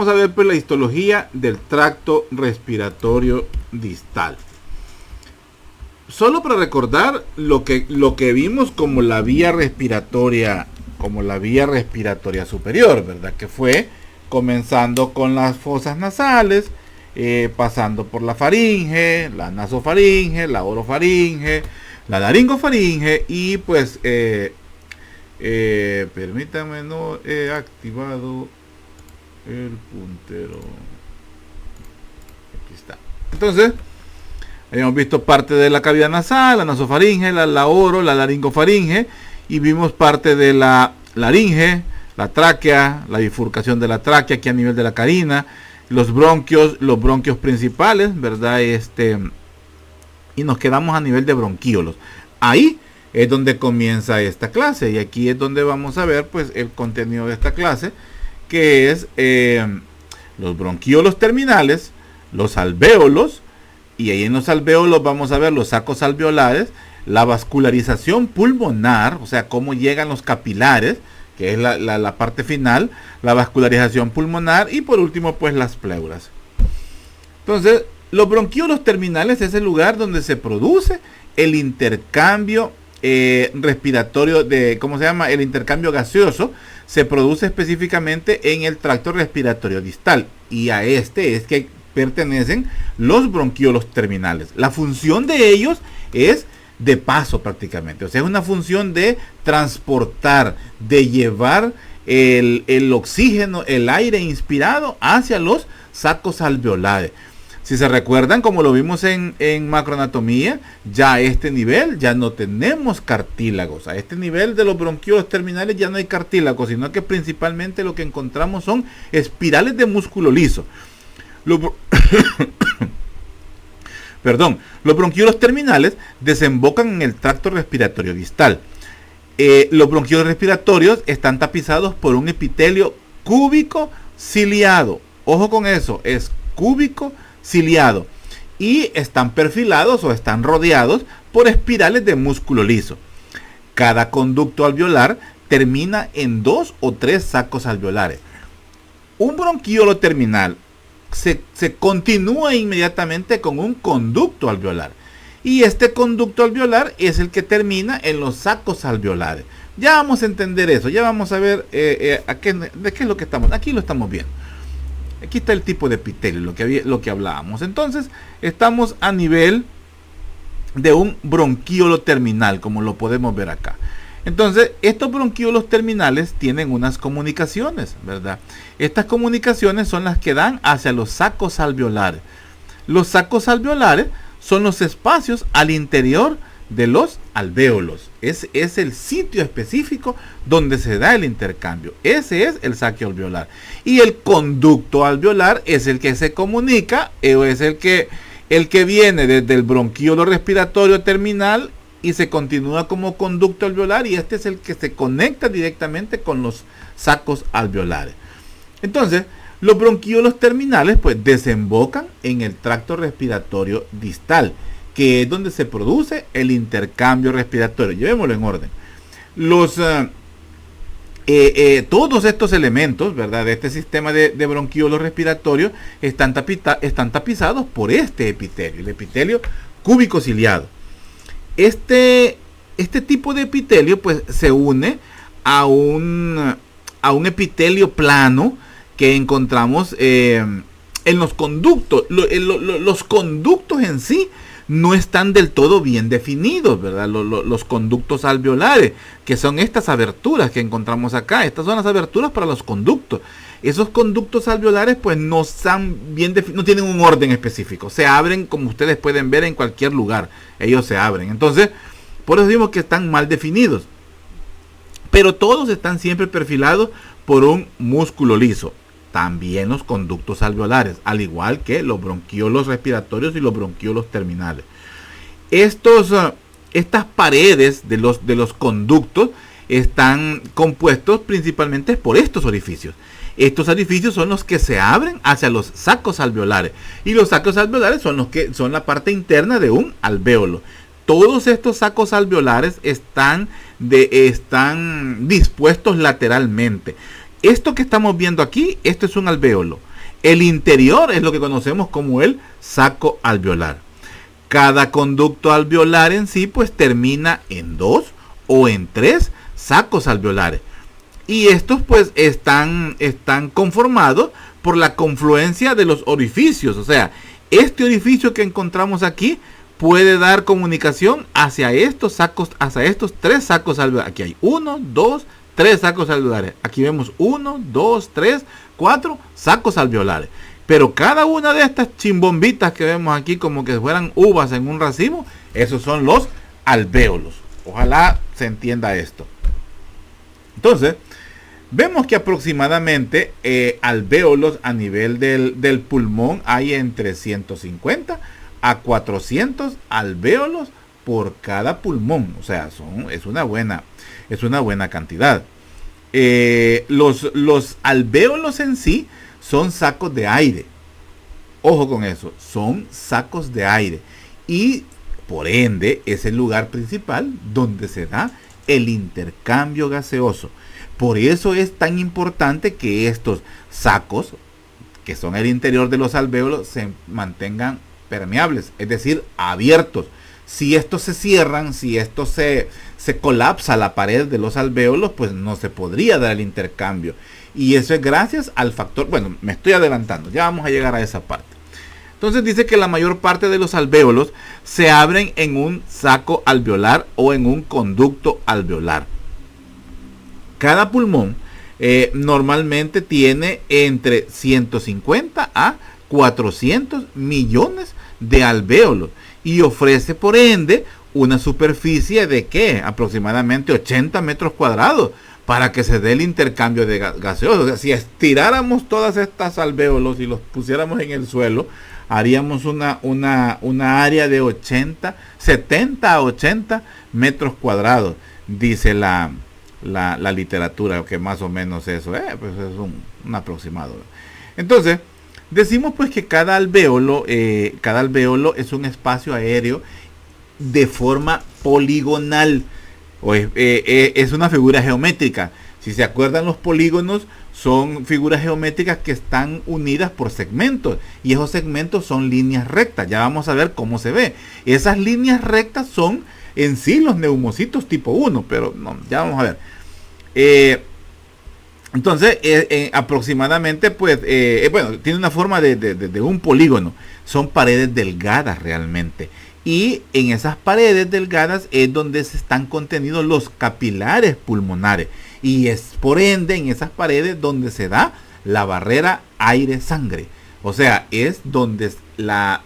Vamos a ver pues la histología del tracto respiratorio distal. Solo para recordar lo que vimos como la vía respiratoria, superior, ¿verdad? Que fue comenzando con las fosas nasales, pasando por la faringe, la nasofaringe, la orofaringe, la laringofaringe y pues permítanme, no he activado el puntero. Aquí está. Entonces, habíamos visto parte de la cavidad nasal, la nasofaringe, la oro, la laringofaringe, y vimos parte de la laringe, la tráquea, la bifurcación de la tráquea aquí a nivel de la carina, los bronquios principales, ¿verdad? Y nos quedamos a nivel de bronquíolos. Ahí es donde comienza esta clase, y aquí es donde vamos a ver pues el contenido de esta clase, que es los bronquíolos terminales, los alvéolos, y ahí en los alvéolos vamos a ver los sacos alveolares, la vascularización pulmonar, o sea, cómo llegan los capilares, que es la parte final, la vascularización pulmonar, y por último, pues las pleuras. Entonces, los bronquíolos terminales es el lugar donde se produce el intercambio respiratorio el intercambio gaseoso, se produce específicamente en el tracto respiratorio distal, y a este es que pertenecen los bronquíolos terminales. La función de ellos es de paso prácticamente, o sea, es una función de transportar, de llevar el oxígeno, el aire inspirado hacia los sacos alveolares. Si se recuerdan, como lo vimos en macroanatomía, ya a este nivel ya no tenemos cartílagos. A este nivel de los bronquíolos terminales ya no hay cartílagos, sino que principalmente lo que encontramos son espirales de músculo liso. Los bronquíolos terminales desembocan en el tracto respiratorio distal. Los bronquíolos respiratorios están tapizados por un epitelio cúbico ciliado. Ojo con eso, es cúbico ciliado. Y están perfilados o están rodeados por espirales de músculo liso. Cada conducto alveolar termina en 2 o 3 sacos alveolares. Un bronquíolo terminal se continúa inmediatamente con un conducto alveolar, y este conducto alveolar es el que termina en los sacos alveolares. Ya vamos a entender eso, ya vamos a ver de qué es lo que estamos, aquí lo estamos viendo. Aquí está el tipo de epitelio, lo que hablábamos. Entonces estamos a nivel de un bronquíolo terminal, como lo podemos ver acá. Entonces, estos bronquíolos terminales tienen unas comunicaciones, ¿verdad? Estas comunicaciones son las que dan hacia los sacos alveolares. Los sacos alveolares son los espacios al interior de los alvéolos. Es el sitio específico donde se da el intercambio. Ese es el saco alveolar. Y el conducto alveolar es el que se comunica, es el que viene desde el bronquíolo respiratorio terminal y se continúa como conducto alveolar, y este es el que se conecta directamente con los sacos alveolares. Entonces, los bronquíolos terminales pues desembocan en el tracto respiratorio distal, que es donde se produce el intercambio respiratorio. Llevémoslo en orden. Todos estos elementos, ¿verdad?, de este sistema de bronquíolos respiratorios están tapizados por este epitelio, el epitelio cúbico ciliado. Este tipo de epitelio pues se une a un epitelio plano que encontramos en los conductos. Los conductos en sí no están del todo bien definidos, ¿verdad? Los conductos alveolares, que son estas aberturas que encontramos acá. Estas son las aberturas para los conductos. Esos conductos alveolares pues no están bien no tienen un orden específico. Se abren, como ustedes pueden ver, en cualquier lugar. Ellos se abren. Entonces, por eso decimos que están mal definidos. Pero todos están siempre perfilados por un músculo liso. También los conductos alveolares, al igual que los bronquíolos respiratorios y los bronquíolos terminales. Estas paredes de los conductos están compuestos principalmente por estos orificios. Estos orificios son los que se abren hacia los sacos alveolares, y los sacos alveolares son la parte interna de un alvéolo. Todos estos sacos alveolares están dispuestos lateralmente. Esto que estamos viendo aquí, esto es un alvéolo. El interior es lo que conocemos como el saco alveolar. Cada conducto alveolar en sí pues termina en 2 o en 3 sacos alveolares. Y estos pues están conformados por la confluencia de los orificios. O sea, este orificio que encontramos aquí puede dar comunicación hacia estos sacos, hacia estos 3 sacos alveolares. Aquí hay 1, 2, 3 sacos alveolares. Aquí vemos 1, 2, 3, 4 sacos alveolares. Pero cada una de estas chimbombitas que vemos aquí como que fueran uvas en un racimo, esos son los alvéolos. Ojalá se entienda esto. Entonces, vemos que aproximadamente alvéolos a nivel del pulmón hay entre 150 a 400 alvéolos por cada pulmón. O sea, es una buena cantidad. Los alvéolos en sí son sacos de aire. Ojo con eso, son sacos de aire. Y por ende es el lugar principal donde se da el intercambio gaseoso. Por eso es tan importante que estos sacos, que son el interior de los alvéolos, se mantengan permeables, es decir, abiertos. Si estos se cierran, si esto se colapsa la pared de los alvéolos, pues no se podría dar el intercambio. Y eso es gracias al factor, bueno, me estoy adelantando, ya vamos a llegar a esa parte. Entonces dice que la mayor parte de los alvéolos se abren en un saco alveolar o en un conducto alveolar. Cada pulmón normalmente tiene entre 150 a 400 millones de alvéolos y ofrece por ende una superficie de ¿qué? Aproximadamente 80 metros cuadrados para que se dé el intercambio de gaseosos. O sea, si estiráramos todas estas alvéolos y los pusiéramos en el suelo, haríamos una área de 70 a 80 metros cuadrados, dice la literatura, que más o menos eso pues es un aproximado. Entonces, decimos pues que cada alvéolo es un espacio aéreo de forma poligonal. Es una figura geométrica. Si se acuerdan, los polígonos son figuras geométricas que están unidas por segmentos y esos segmentos son líneas rectas. Ya vamos a ver cómo se ve. Esas líneas rectas son en sí los neumocitos tipo 1, pero no, ya vamos a ver. Entonces, aproximadamente, pues, bueno, tiene una forma de un polígono. Son paredes delgadas realmente. Y en esas paredes delgadas es donde se están contenidos los capilares pulmonares. Y es por ende en esas paredes donde se da la barrera aire-sangre. O sea, es donde la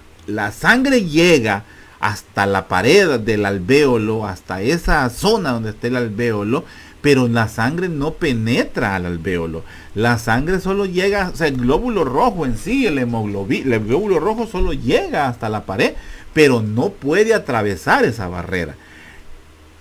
sangre llega hasta la pared del alvéolo, hasta esa zona donde está el alvéolo, pero la sangre no penetra al alvéolo. La sangre solo llega, o sea, el glóbulo rojo en sí, el glóbulo rojo solo llega hasta la pared, pero no puede atravesar esa barrera.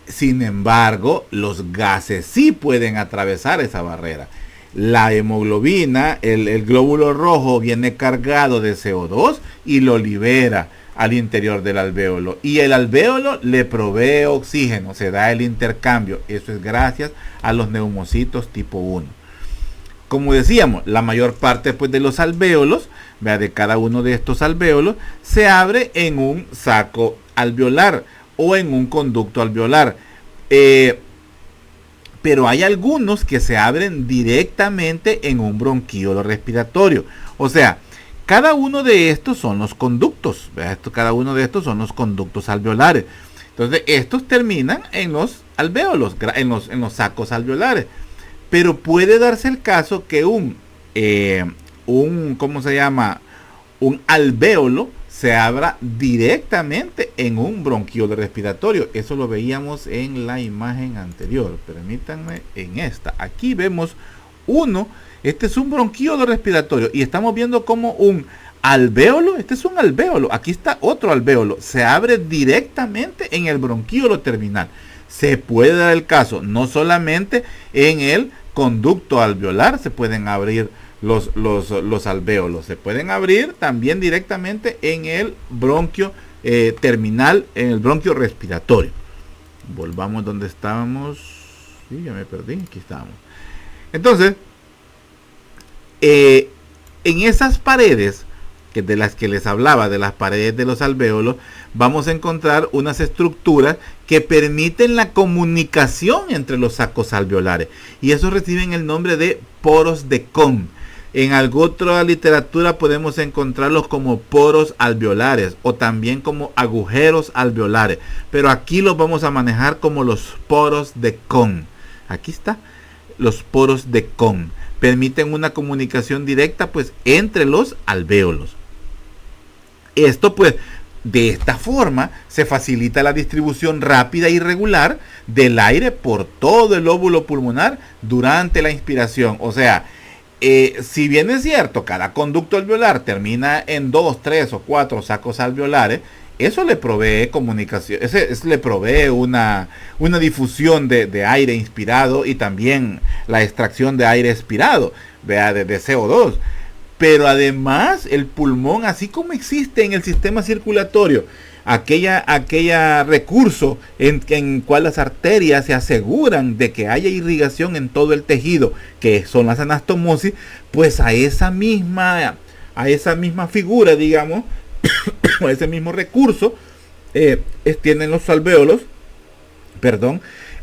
Sin embargo, los gases sí pueden atravesar esa barrera. La hemoglobina, el glóbulo rojo viene cargado de CO2 y lo libera al interior del alvéolo. Y el alvéolo le provee oxígeno, se da el intercambio. Eso es gracias a los neumocitos tipo 1. Como decíamos, la mayor parte pues, de los alvéolos, de cada uno de estos alvéolos, se abre en un saco alveolar o en un conducto alveolar. Pero hay algunos que se abren directamente en un bronquíolo respiratorio. O sea, cada uno de estos son los conductos. Cada uno de estos son los conductos alveolares. Entonces, estos terminan en los alvéolos, en los sacos alveolares. Pero puede darse el caso que un alvéolo se abra directamente en un bronquíolo respiratorio. Eso lo veíamos en la imagen anterior. Permítanme en esta. Aquí vemos uno. Este es un bronquíolo respiratorio y estamos viendo como un alvéolo. Este es un alvéolo. Aquí está otro alvéolo. Se abre directamente en el bronquíolo terminal. Se puede dar el caso, no solamente en el conducto alveolar se pueden abrir los alvéolos, se pueden abrir también directamente en el bronquio terminal, en el bronquio respiratorio. Volvamos donde estábamos. Sí, ya me perdí, aquí estábamos. Entonces, En esas paredes, que de las que les hablaba, de las paredes de los alvéolos, vamos a encontrar unas estructuras que permiten la comunicación entre los sacos alveolares. Y esos reciben el nombre de poros de Kohn. En alguna otra literatura podemos encontrarlos como poros alveolares o también como agujeros alveolares. Pero aquí los vamos a manejar como los poros de Kohn. Aquí está, los poros de Kohn. Permiten una comunicación directa pues entre los alvéolos. Esto pues de esta forma se facilita la distribución rápida y regular del aire por todo el lóbulo pulmonar durante la inspiración. O sea, si bien es cierto, cada conducto alveolar termina en 2, 3 o 4 sacos alveolares, eso le provee comunicación, eso le provee una difusión de aire inspirado y también la extracción de aire expirado, vea, de CO2. Pero además el pulmón, así como existe en el sistema circulatorio, aquella recurso en cual las arterias se aseguran de que haya irrigación en todo el tejido, que son las anastomosis, pues a esa misma figura, digamos, a ese mismo recurso, tienen los alvéolos,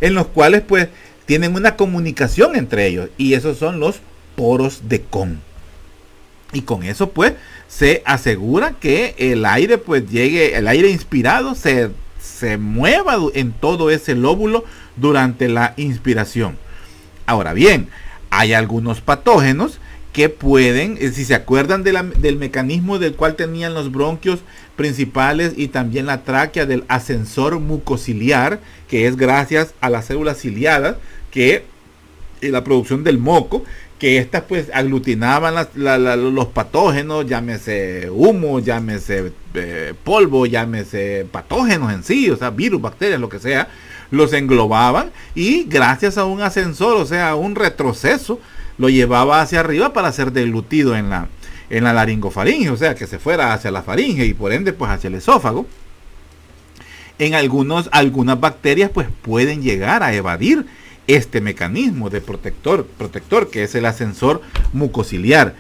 en los cuales pues tienen una comunicación entre ellos, y esos son los poros de Kohn. Y con eso pues se asegura que el aire pues llegue, el aire inspirado se mueva en todo ese lóbulo durante la inspiración. Ahora bien, hay algunos patógenos que pueden, si se acuerdan del mecanismo del cual tenían los bronquios principales y también la tráquea, del ascensor mucociliar, que es gracias a las células ciliadas que la producción del moco, que estas pues aglutinaban los patógenos, llámese humo, llámese polvo, llámese patógenos en sí, o sea, virus, bacterias, lo que sea, los englobaban y gracias a un ascensor, o sea, un retroceso, lo llevaba hacia arriba para ser deglutido en la laringofaringe, o sea, que se fuera hacia la faringe y por ende pues hacia el esófago. En algunas bacterias pues pueden llegar a evadir este mecanismo de protector que es el ascensor mucociliar,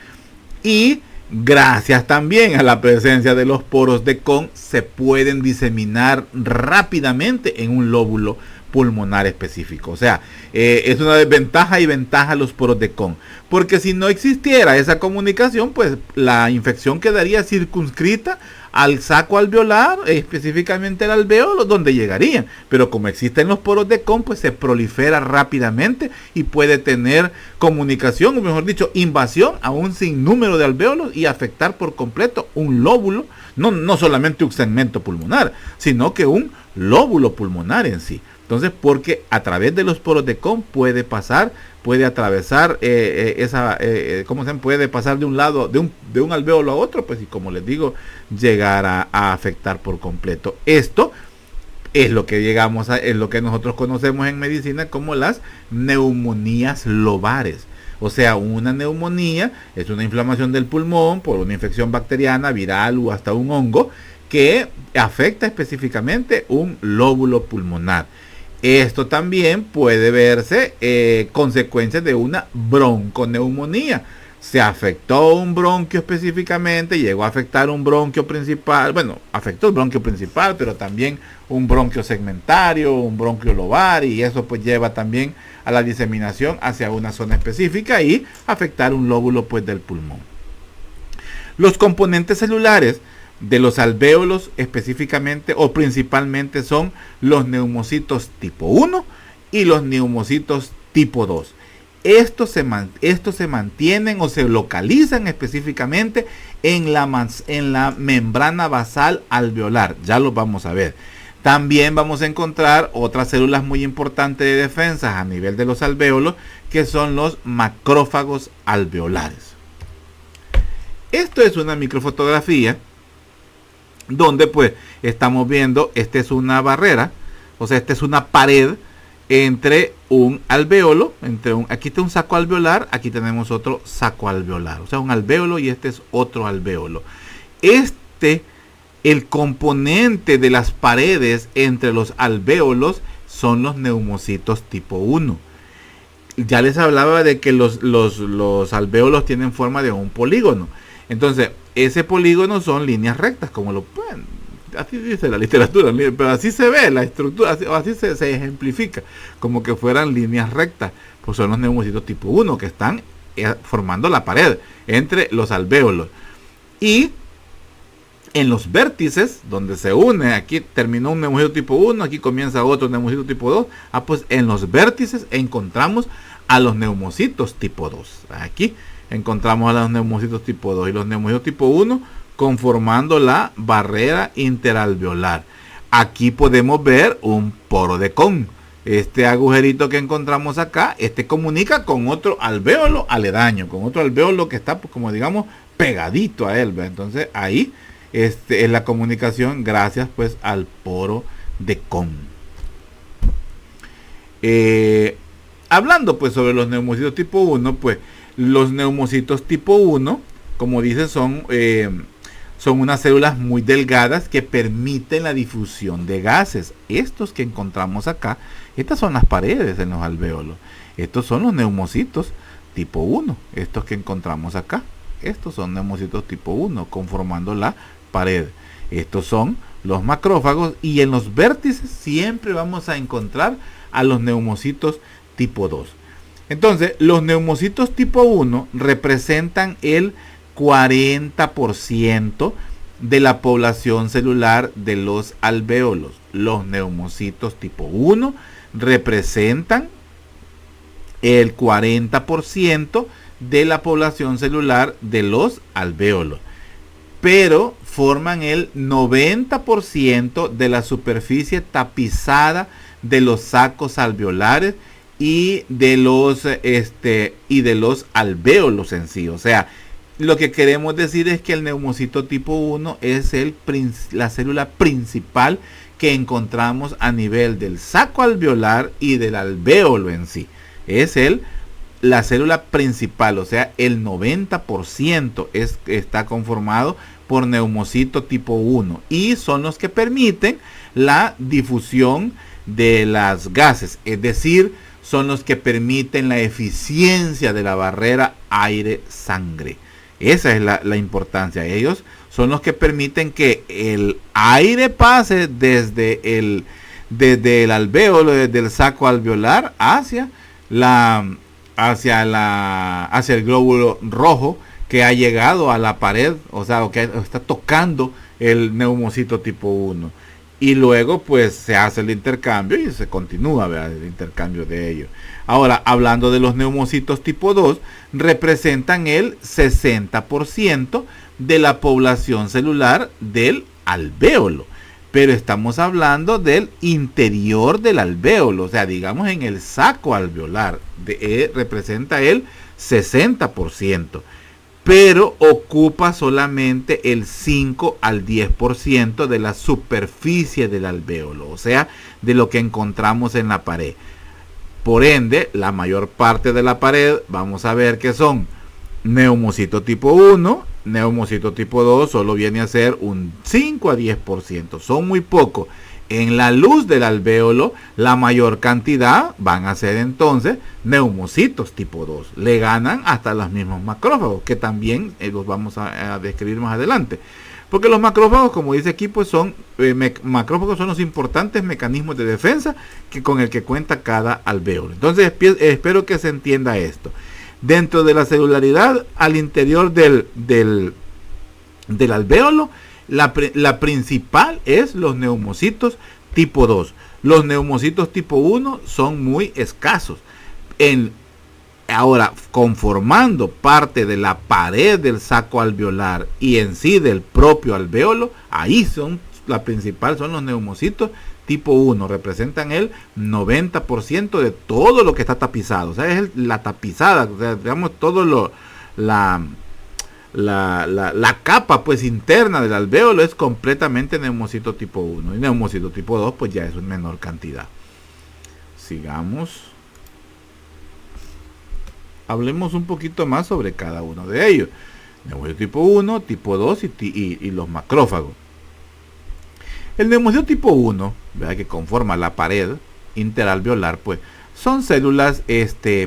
y gracias también a la presencia de los poros de Kohn se pueden diseminar rápidamente en un lóbulo pulmonar específico. O sea, es una desventaja y ventaja los poros de Kohn, porque si no existiera esa comunicación, pues la infección quedaría circunscrita al saco alveolar, específicamente el alvéolo, donde llegarían. Pero como existen los poros de Kohn, pues se prolifera rápidamente y puede tener comunicación, o mejor dicho, invasión a un sinnúmero de alvéolos y afectar por completo un lóbulo, no solamente un segmento pulmonar, sino que un lóbulo pulmonar en sí. Entonces, porque a través de los poros de Kohn puede atravesar puede pasar de un lado, de un alvéolo a otro, pues, y como les digo, llegar a afectar por completo. Esto es lo que es lo que nosotros conocemos en medicina como las neumonías lobares. O sea, una neumonía es una inflamación del pulmón por una infección bacteriana, viral o hasta un hongo que afecta específicamente un lóbulo pulmonar. Esto también puede verse consecuencias de una bronconeumonía. Se afectó un bronquio específicamente, llegó a afectar un bronquio principal, afectó el bronquio principal, pero también un bronquio segmentario, un bronquio lobar, y eso pues lleva también a la diseminación hacia una zona específica y afectar un lóbulo pues del pulmón. Los componentes celulares de los alvéolos específicamente o principalmente son los neumocitos tipo 1 y los neumocitos tipo 2. Estos se mantienen o se localizan específicamente en la membrana basal alveolar. Ya lo vamos a ver. También vamos a encontrar otras células muy importantes de defensa a nivel de los alvéolos, que son los macrófagos alveolares. Esto es una microfotografía donde pues estamos viendo, esta es una barrera, o sea, esta es una pared entre un alvéolo, aquí está un saco alveolar, aquí tenemos otro saco alveolar, o sea, un alvéolo y este es otro alvéolo. El componente de las paredes entre los alvéolos son los neumocitos tipo 1. ya les hablaba de que los alvéolos tienen forma de un polígono. Entonces, ese polígono son líneas rectas, como lo pueden, así dice la literatura, pero así se ve la estructura, así se ejemplifica, como que fueran líneas rectas. Pues son los neumocitos tipo 1 que están formando la pared entre los alvéolos. Y en los vértices, donde se une, aquí terminó un neumocito tipo 1, aquí comienza otro neumocito tipo 2. Pues en los vértices encontramos a los neumocitos tipo 2. Aquí encontramos a los neumocitos tipo 2 y los neumocitos tipo 1 conformando la barrera interalveolar. Aquí podemos ver un poro de Kohn. Este agujerito que encontramos acá, comunica con otro alvéolo aledaño, con otro alvéolo que está, pues, como digamos, pegadito a él, ¿verdad? Entonces ahí es la comunicación gracias pues al poro de Kohn. Hablando pues sobre los neumocitos tipo 1, pues los neumocitos tipo 1, como dice, son unas células muy delgadas que permiten la difusión de gases. Estos que encontramos acá, estas son las paredes en los alvéolos. Estos son los neumocitos tipo 1. Estos que encontramos acá, estos son neumocitos tipo 1 conformando la pared. Estos son los macrófagos y en los vértices siempre vamos a encontrar a los neumocitos tipo 2. Entonces, los neumocitos tipo 1 representan el 40% de la población celular de los alvéolos. Los neumocitos tipo 1 representan el 40% de la población celular de los alvéolos, pero forman el 90% de la superficie tapizada de los sacos alveolares y de los alvéolos en sí. O sea, lo que queremos decir es que el neumocito tipo 1 es la célula principal que encontramos a nivel del saco alveolar y del alvéolo en sí. Es la célula principal, o sea, el 90% está conformado por neumocito tipo 1 y son los que permiten la difusión de las gases, es decir, son los que permiten la eficiencia de la barrera aire-sangre. Esa es la importancia. Ellos son los que permiten que el aire pase desde el alvéolo, desde el saco alveolar hacia el glóbulo rojo que ha llegado a la pared, o sea, que está tocando el neumocito tipo 1. Y luego pues se hace el intercambio y se continúa, ¿verdad?, el intercambio de ellos. Ahora, hablando de los neumocitos tipo 2, representan el 60% de la población celular del alvéolo. Pero estamos hablando del interior del alvéolo, o sea, digamos en el saco alveolar, representa el 60%. Pero ocupa solamente el 5 al 10% de la superficie del alvéolo, o sea, de lo que encontramos en la pared. Por ende, la mayor parte de la pared vamos a ver que son neumocito tipo 1, neumocito tipo 2 solo viene a ser un 5 a 10%, son muy pocos. En la luz del alvéolo, la mayor cantidad van a ser entonces neumocitos tipo 2. Le ganan hasta los mismos macrófagos, que también los vamos a describir más adelante. Porque los macrófagos, como dice aquí, pues macrófagos son los importantes mecanismos de defensa con el que cuenta cada alvéolo. Entonces, espero que se entienda esto. Dentro de la celularidad, al interior del alvéolo, la principal es los neumocitos tipo 2. Los neumocitos tipo 1 son muy escasos. Ahora, conformando parte de la pared del saco alveolar y en sí del propio alvéolo, ahí la principal son los neumocitos tipo 1. Representan el 90% de todo lo que está tapizado. O sea, es la tapizada, o sea, digamos, todo la capa pues interna del alvéolo es completamente neumocito tipo 1 y neumocito tipo 2 pues ya es una menor cantidad. Sigamos. Hablemos un poquito más sobre cada uno de ellos. Neumocito tipo 1, tipo 2 y los macrófagos. El neumocito tipo 1, ¿verdad?, que conforma la pared interalveolar, pues son células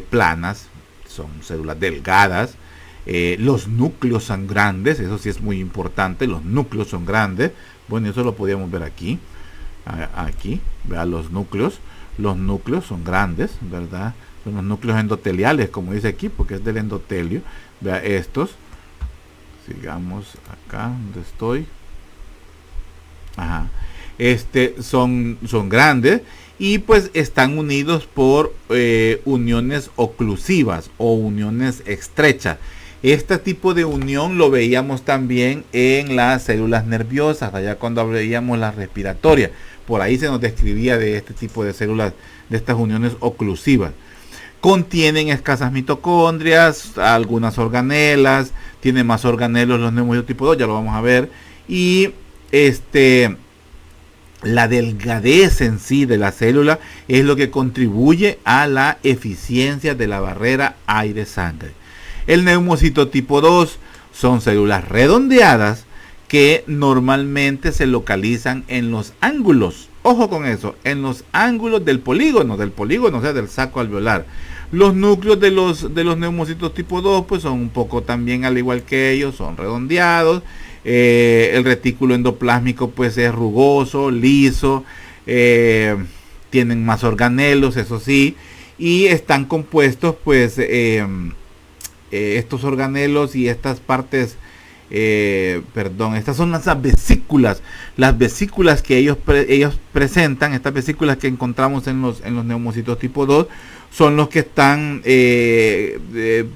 planas, son células delgadas. Los núcleos son grandes, eso sí es muy importante, los núcleos son grandes. Bueno, eso lo podíamos ver aquí. Aquí, vean los núcleos son grandes, ¿verdad? Son los núcleos endoteliales, como dice aquí, porque es del endotelio. Vea estos. Sigamos acá donde estoy. Ajá. Son grandes y pues están unidos por uniones oclusivas o uniones estrechas. Este tipo de unión lo veíamos también en las células nerviosas, allá cuando veíamos las respiratorias. Por ahí se nos describía de este tipo de células, de estas uniones oclusivas. Contienen escasas mitocondrias, algunas organelas, tienen más organelos los neumocitos tipo 2, ya lo vamos a ver. Y la delgadez en sí de la célula es lo que contribuye a la eficiencia de la barrera aire-sangre. El neumocito tipo 2 son células redondeadas que normalmente se localizan en los ángulos. Ojo con eso, en los ángulos del polígono, o sea, del saco alveolar. Los núcleos de los neumocitos tipo 2 pues son un poco también al igual que ellos, son redondeados. El retículo endoplásmico pues es rugoso, liso, tienen más organelos, eso sí, y están compuestos pues estos organelos y estas partes, estas son las vesículas que ellos presentan. Estas vesículas que encontramos en los neumocitos tipo 2 son los que están,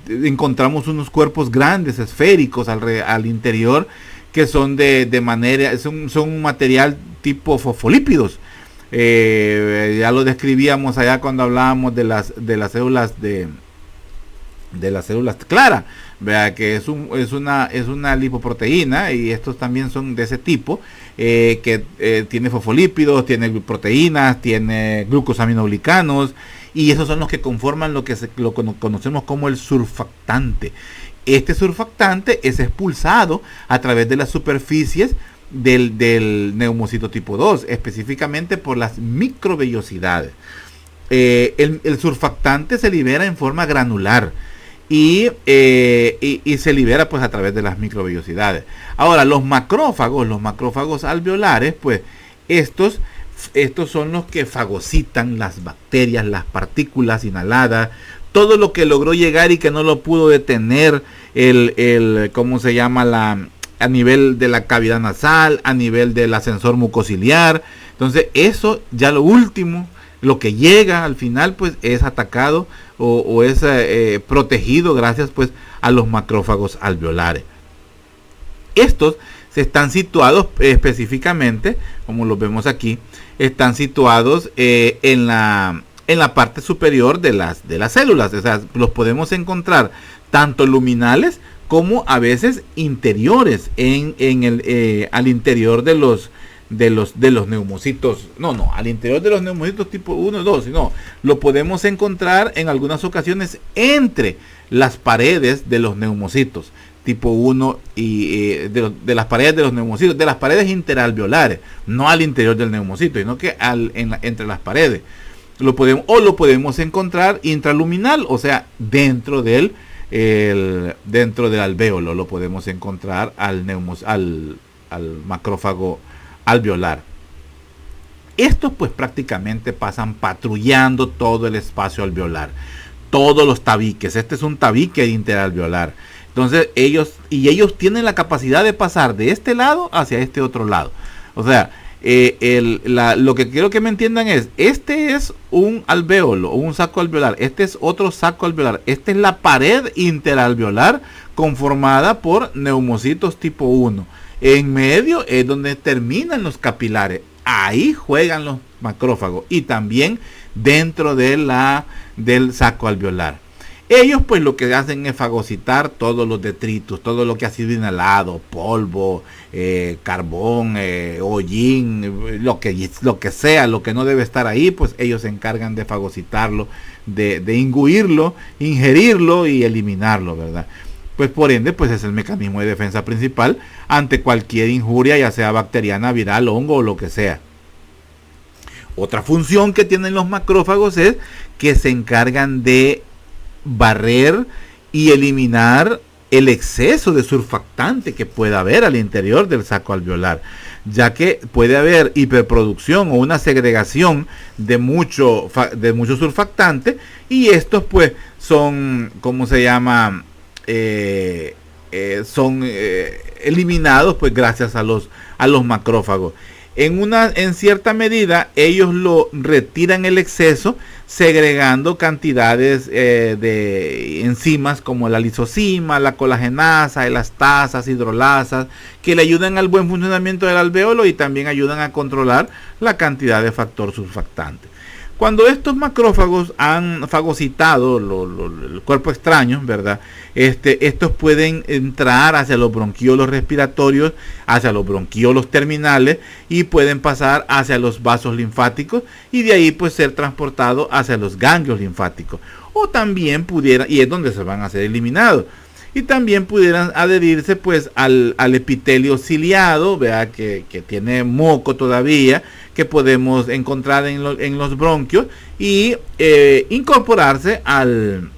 encontramos unos cuerpos grandes, esféricos al interior, que son son un material tipo fosfolípidos. Ya lo describíamos allá cuando hablábamos de las células de las células claras, vea que es una lipoproteína, y estos también son de ese tipo, que tiene fosfolípidos, tiene proteínas, tiene glucosaminoglicanos, y esos son los que conforman lo que conocemos como el surfactante. Este surfactante es expulsado a través de las superficies del neumocito tipo 2, específicamente por las microvellosidades. El surfactante se libera en forma granular y se libera pues a través de las microvellosidades. Ahora, los macrófagos alveolares, pues estos son los que fagocitan las bacterias, las partículas inhaladas, todo lo que logró llegar y que no lo pudo detener ¿cómo se llama? A nivel de la cavidad nasal, a nivel del ascensor mucociliar. Entonces eso ya lo último, lo que llega al final pues es atacado o es protegido gracias pues a los macrófagos alveolares. Estos se están situados específicamente, como los vemos aquí, están situados en la parte superior de las células. O sea, los podemos encontrar tanto luminales como a veces interiores al interior de los neumocitos. No, al interior de los neumocitos tipo 1 y 2, sino lo podemos encontrar en algunas ocasiones entre las paredes de los neumocitos tipo 1 y de las paredes de los neumocitos, de las paredes interalveolares, no al interior del neumocito, sino que entre las paredes. Lo podemos encontrar intraluminal, o sea, dentro del alvéolo lo podemos encontrar al macrófago alveolar. Estos pues prácticamente pasan patrullando todo el espacio alveolar, todos los tabiques. Este es un tabique interalveolar. Entonces ellos tienen la capacidad de pasar de este lado hacia este otro lado. O sea, lo que quiero que me entiendan es, este es un alvéolo, un saco alveolar, este es otro saco alveolar, esta es la pared interalveolar conformada por neumocitos tipo 1. En medio es donde terminan los capilares, ahí juegan los macrófagos, y también dentro del saco alveolar. Ellos pues lo que hacen es fagocitar todos los detritos, todo lo que ha sido inhalado, polvo, carbón, hollín, lo que sea, lo que no debe estar ahí, pues ellos se encargan de fagocitarlo, de ingerirlo y eliminarlo, ¿verdad? Pues por ende, pues es el mecanismo de defensa principal ante cualquier injuria, ya sea bacteriana, viral, hongo o lo que sea. Otra función que tienen los macrófagos es que se encargan de barrer y eliminar el exceso de surfactante que pueda haber al interior del saco alveolar, ya que puede haber hiperproducción o una segregación de mucho surfactante, y estos pues son, ¿cómo se llama? Son eliminados pues gracias a los macrófagos. En cierta medida ellos lo retiran el exceso, segregando cantidades de enzimas como la lisozima, la colagenasa, elastasas, hidrolasas, que le ayudan al buen funcionamiento del alvéolo y también ayudan a controlar la cantidad de factor surfactante. Cuando estos macrófagos han fagocitado el cuerpo extraño, ¿verdad? Estos pueden entrar hacia los bronquiolos respiratorios, hacia los bronquiolos terminales, y pueden pasar hacia los vasos linfáticos, y de ahí pues ser transportados hacia los ganglios linfáticos. O también pudieran, y es donde se van a ser eliminados, y también pudieran adherirse pues al epitelio ciliado, ¿verdad? Que tiene moco todavía, que podemos encontrar en los bronquios, y incorporarse al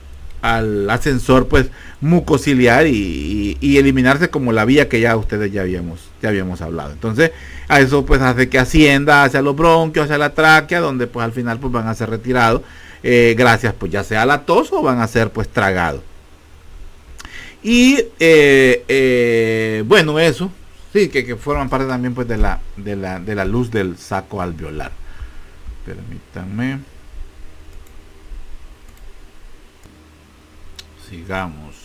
ascensor pues mucociliar y eliminarse como la vía que ya ustedes ya habíamos hablado. Entonces a eso pues hace que ascienda hacia los bronquios, hacia la tráquea, donde pues al final pues van a ser retirados gracias pues ya sea a la tos, o van a ser pues tragados. Y bueno, eso sí, que forman parte también pues de la luz del saco alveolar. Permítanme. Sigamos.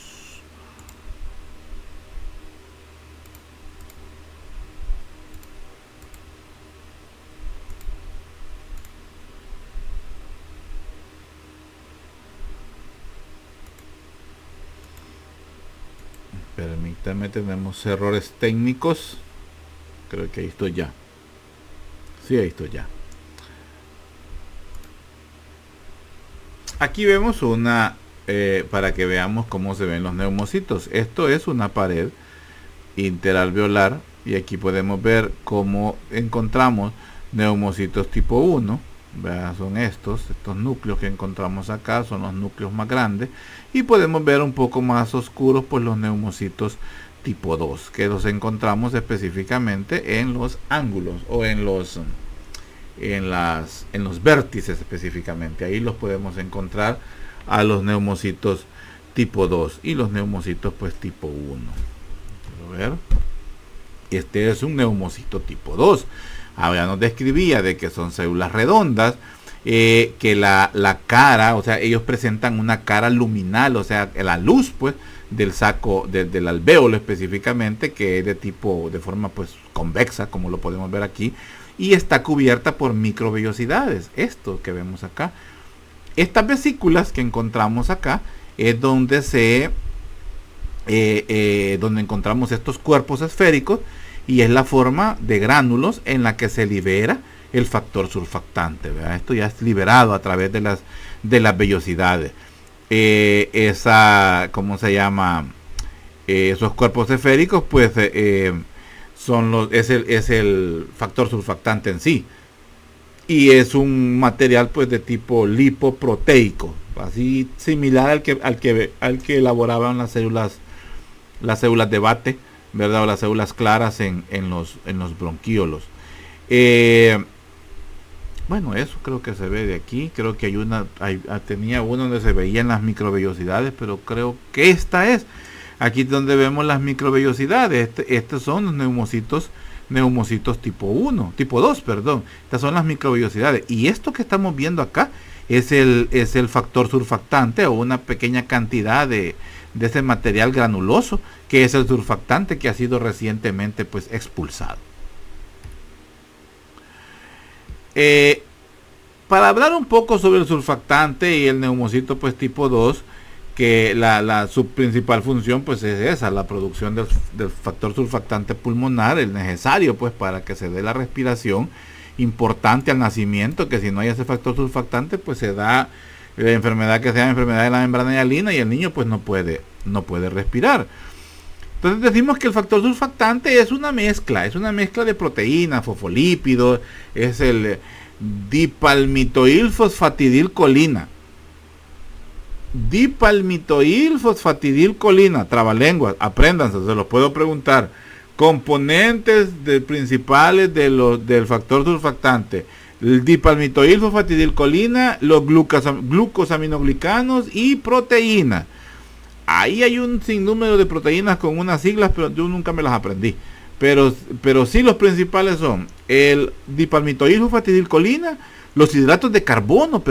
Permítanme, tenemos errores técnicos. Creo que ahí estoy ya. Sí, ahí estoy ya. Aquí vemos una, para que veamos cómo se ven los neumocitos. Esto es una pared interalveolar, y aquí podemos ver cómo encontramos neumocitos tipo 1. ¿Verdad? Son estos núcleos que encontramos acá, son los núcleos más grandes, y podemos ver un poco más oscuros pues los neumocitos tipo 2, que los encontramos específicamente en los ángulos o en los vértices específicamente. Ahí los podemos encontrar a los neumocitos tipo 2 y los neumocitos pues tipo 1. Quiero ver. Este es un neumocito tipo 2. Ahora nos describía de que son células redondas, que la cara, o sea, ellos presentan una cara luminal, o sea, la luz pues del saco, del alvéolo específicamente, que es de forma pues convexa, como lo podemos ver aquí, y está cubierta por microvellosidades, esto que vemos acá. Estas vesículas que encontramos acá es donde donde encontramos estos cuerpos esféricos, y es la forma de gránulos en la que se libera el factor surfactante, ¿verdad? Esto ya es liberado a través de las vellosidades. ¿Cómo se llama? Esos cuerpos esféricos, pues es el factor surfactante en sí, y es un material pues de tipo lipoproteico, así similar al que elaboraban las células de Bate, ¿verdad? O las células claras en los bronquiolos. Bueno, eso creo que se ve de aquí. Creo que tenía uno donde se veían las microvellosidades, pero creo que esta es. Aquí es donde vemos las microvellosidades. Estos son los neumocitos tipo 1, tipo 2, perdón. Estas son las microvellosidades. Y esto que estamos viendo acá es el factor surfactante, o una pequeña cantidad de ese material granuloso, que es el surfactante que ha sido recientemente pues expulsado. Para hablar un poco sobre el surfactante y el neumocito pues tipo 2, que su principal función pues es esa, la producción del factor surfactante pulmonar, el necesario pues para que se dé la respiración, importante al nacimiento, que si no hay ese factor surfactante pues se da la enfermedad que sea enfermedad de la membrana hialina, y el niño pues no puede respirar. Entonces decimos que el factor surfactante es una mezcla de proteínas, fosfolípidos, es dipalmitoilfosfatidilcolina. Dipalmitoilfosfatidilcolina, trabalenguas, apréndanse, se los puedo preguntar. Componentes principales del factor surfactante: el dipalmitoilfosfatidilcolina, los glucosaminoglicanos y proteínas. Ahí hay un sinnúmero de proteínas con unas siglas, pero yo nunca me las aprendí. Pero sí, los principales son el dipalmitoilfosfatidilcolina, los hidratos de carbono,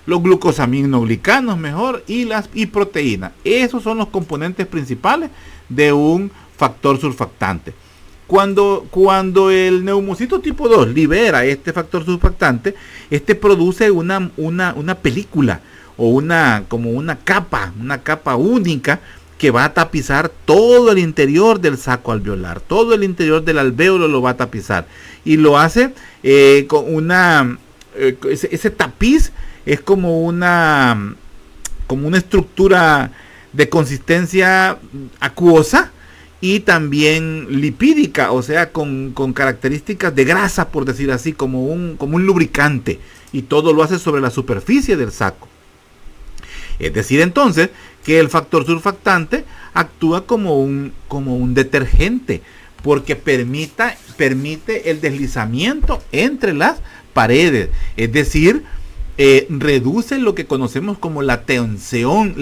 los glucosaminoglicanos mejor, y proteínas. Esos son los componentes principales de un factor surfactante. Cuando el neumocito tipo 2 libera este factor surfactante, este produce una película o como una capa única que va a tapizar todo el interior del saco alveolar, todo el interior del alvéolo lo va a tapizar, y lo hace con ese tapiz es como una estructura de consistencia acuosa y también lipídica, o sea, con características de grasa, por decir así, como un lubricante, y todo lo hace sobre la superficie del saco. Es decir, entonces, que el factor surfactante actúa como un detergente, porque permite el deslizamiento entre las paredes, es decir, reduce lo que conocemos como la tensión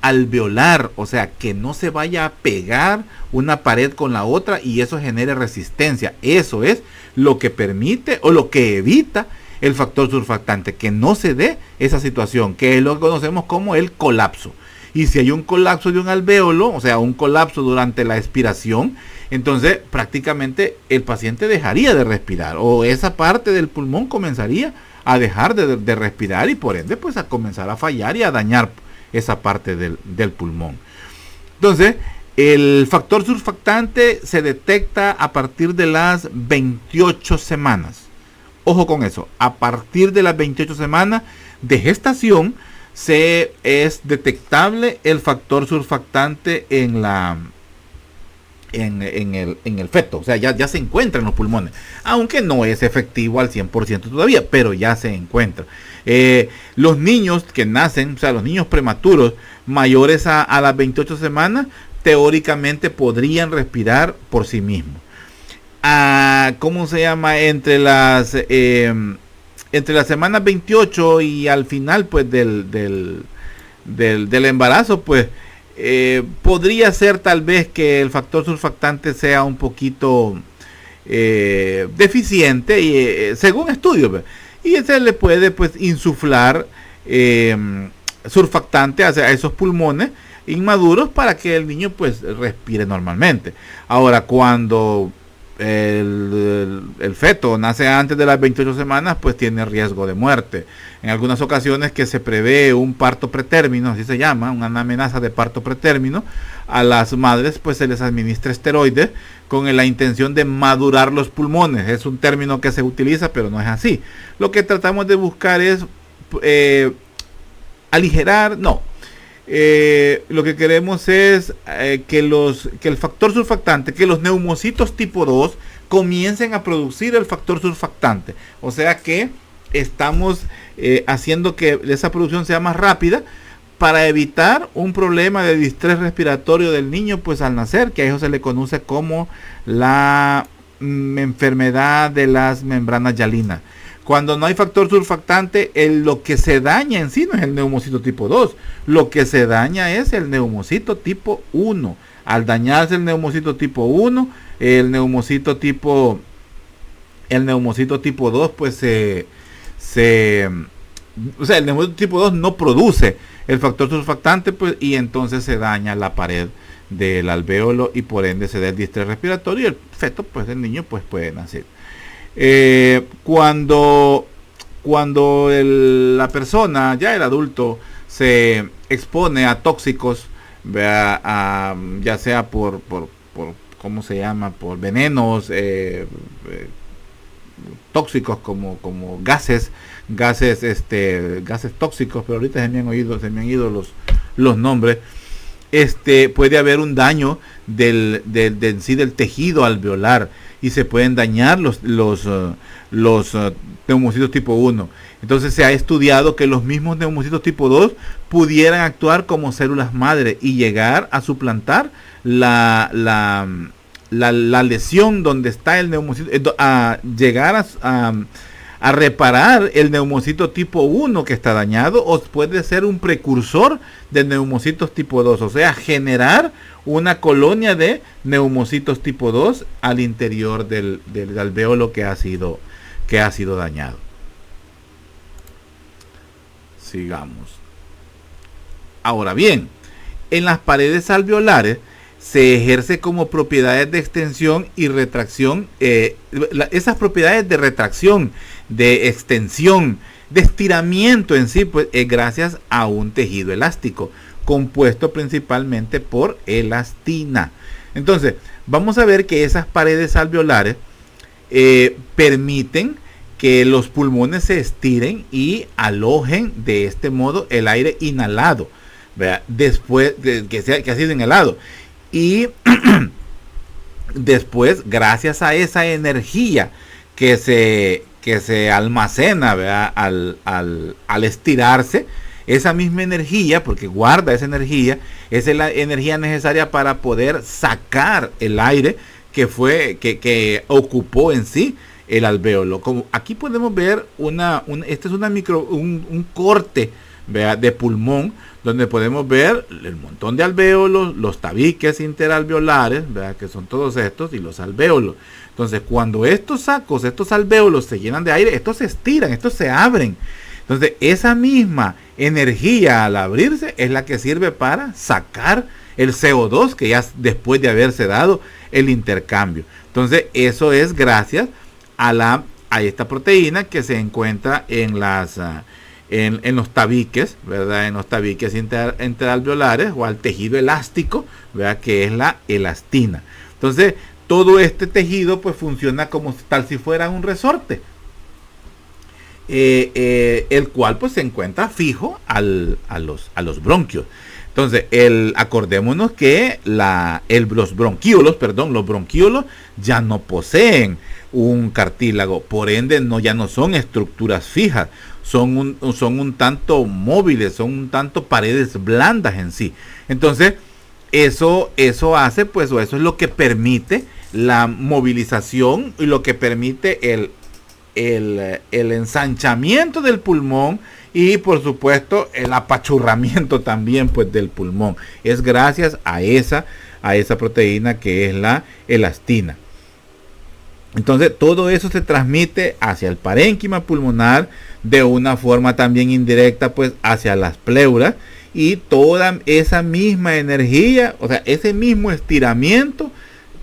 alveolar, o sea, que no se vaya a pegar una pared con la otra y eso genere resistencia. Eso es lo que permite o lo que evita el factor surfactante, que no se dé esa situación, que es lo que conocemos como el colapso. Y si hay un colapso de un alvéolo, o sea, un colapso durante la expiración, entonces prácticamente el paciente dejaría de respirar, o esa parte del pulmón comenzaría a dejar de respirar, y por ende pues a comenzar a fallar y a dañar esa parte del pulmón. Entonces, el factor surfactante se detecta a partir de las 28 semanas. Ojo con eso, a partir de las 28 semanas de gestación es detectable el factor surfactante en el feto, o sea, ya se encuentra en los pulmones, aunque no es efectivo al 100% todavía, pero ya se encuentra. Los niños que nacen, o sea, los niños prematuros mayores a las 28 semanas, teóricamente podrían respirar por sí mismos. ¿Cómo se llama? Entre las semanas 28 y al final pues del embarazo, pues podría ser tal vez que el factor surfactante sea un poquito deficiente, y según estudios, pues, y se le puede pues insuflar surfactante hacia esos pulmones inmaduros para que el niño pues respire normalmente. Ahora, cuando el feto nace antes de las 28 semanas, pues tiene riesgo de muerte. En algunas ocasiones que se prevé un parto pretérmino, así se llama, una amenaza de parto pretérmino, a las madres pues se les administra esteroides con la intención de madurar los pulmones. Es un término que se utiliza, pero no es así. Lo que tratamos de buscar es aligerar, no. Lo que queremos es que el factor surfactante, que los neumocitos tipo 2 comiencen a producir el factor surfactante, o sea que estamos haciendo que esa producción sea más rápida para evitar un problema de distrés respiratorio del niño pues al nacer, que a eso se le conoce como la enfermedad de las membranas hialinas. Cuando no hay factor surfactante, lo que se daña en sí no es el neumocito tipo 2, lo que se daña es el neumocito tipo 1. Al dañarse el neumocito tipo 1, el neumocito tipo 2, pues el neumocito tipo 2 no produce el factor surfactante, pues, y entonces se daña la pared del alvéolo y por ende se da el distrés respiratorio y el feto, pues el niño, pues puede nacer. Cuando la persona, ya el adulto, se expone a tóxicos, ya sea por ¿cómo se llama? Por venenos tóxicos como gases tóxicos, pero ahorita se me han ido los nombres. puede haber un daño en sí del tejido alveolar y se pueden dañar los neumocitos tipo 1. Entonces se ha estudiado que los mismos neumocitos tipo 2 pudieran actuar como células madre y llegar a suplantar la lesión donde está el neumocito, a llegar a reparar el neumocito tipo 1 que está dañado, o puede ser un precursor de neumocitos tipo 2, o sea, generar una colonia de neumocitos tipo 2 al interior del alvéolo que ha sido dañado. Sigamos. Ahora bien, en las paredes alveolares se ejerce como propiedades de extensión y retracción, esas propiedades de retracción, de extensión, de estiramiento en sí, pues es gracias a un tejido elástico, compuesto principalmente por elastina. Entonces, vamos a ver que esas paredes alveolares permiten que los pulmones se estiren y alojen de este modo el aire inhalado, ¿verdad? Después de que ha sido inhalado. Y después, gracias a esa energía que se almacena, ¿verdad? Al estirarse, esa misma energía, porque guarda esa energía, es la energía necesaria para poder sacar el aire que ocupó en sí el alvéolo. Como aquí podemos ver este es un corte, ¿verdad? De pulmón, donde podemos ver el montón de alvéolos, los tabiques interalveolares, ¿verdad? Que son todos estos, y los alvéolos. Entonces, cuando estos alvéolos se llenan de aire, estos se estiran, estos se abren. Entonces, esa misma energía al abrirse es la que sirve para sacar el CO2 que ya después de haberse dado el intercambio. Entonces, eso es gracias a esta proteína que se encuentra en los tabiques, ¿verdad? En los tabiques interalveolares, o al tejido elástico, ¿verdad? Que es la elastina. Entonces, todo este tejido pues funciona como tal si fuera un resorte, el cual pues se encuentra fijo a los bronquios. Entonces, acordémonos que los bronquíolos ya no poseen un cartílago, por ende ya no son estructuras fijas, son un tanto móviles, son un tanto paredes blandas en sí. Entonces, eso hace, pues, o eso es lo que permite la movilización y lo que permite el ensanchamiento del pulmón, y por supuesto el apachurramiento también, pues, del pulmón. Es gracias a esa proteína que es la elastina. Entonces, todo eso se transmite hacia el parénquima pulmonar, de una forma también indirecta, pues, hacia las pleuras, y toda esa misma energía, o sea, ese mismo estiramiento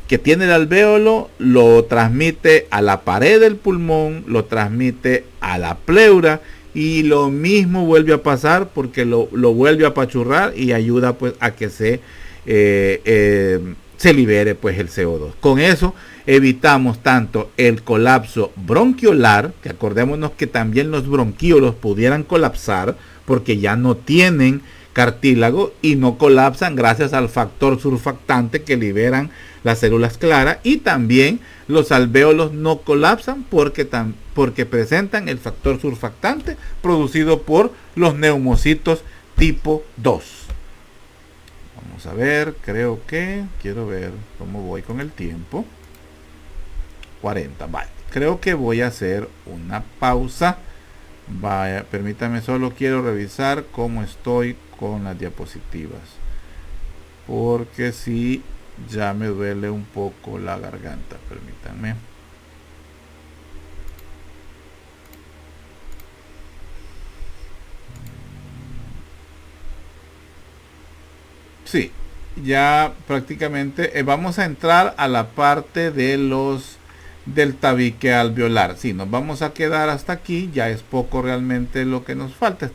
que tiene el alvéolo, lo transmite a la pared del pulmón, lo transmite a la pleura, y lo mismo vuelve a pasar porque lo vuelve a apachurrar y ayuda, pues, a que se libere, pues, el CO2. Con eso evitamos tanto el colapso bronquiolar, que acordémonos que también los bronquíolos pudieran colapsar porque ya no tienen cartílago y no colapsan gracias al factor surfactante que liberan las células claras, y también los alvéolos no colapsan porque presentan el factor surfactante producido por los neumocitos tipo 2. Vamos a ver, quiero ver cómo voy con el tiempo. 40, vale. Creo que voy a hacer una pausa. Vaya, permítame, solo quiero revisar cómo estoy con las diapositivas, porque si ya me duele un poco la garganta. Permítanme. Sí, ya prácticamente vamos a entrar a la parte del tabique alveolar. Sí, nos vamos a quedar hasta aquí. Ya es poco realmente lo que nos falta.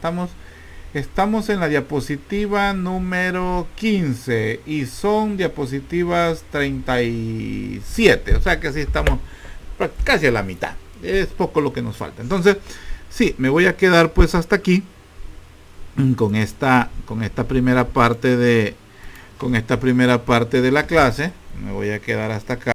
Estamos en la diapositiva número 15 y son diapositivas 37, o sea que sí estamos casi a la mitad. Es poco lo que nos falta. Entonces, sí, me voy a quedar pues hasta aquí con esta primera parte con esta primera parte de la clase. Me voy a quedar hasta acá.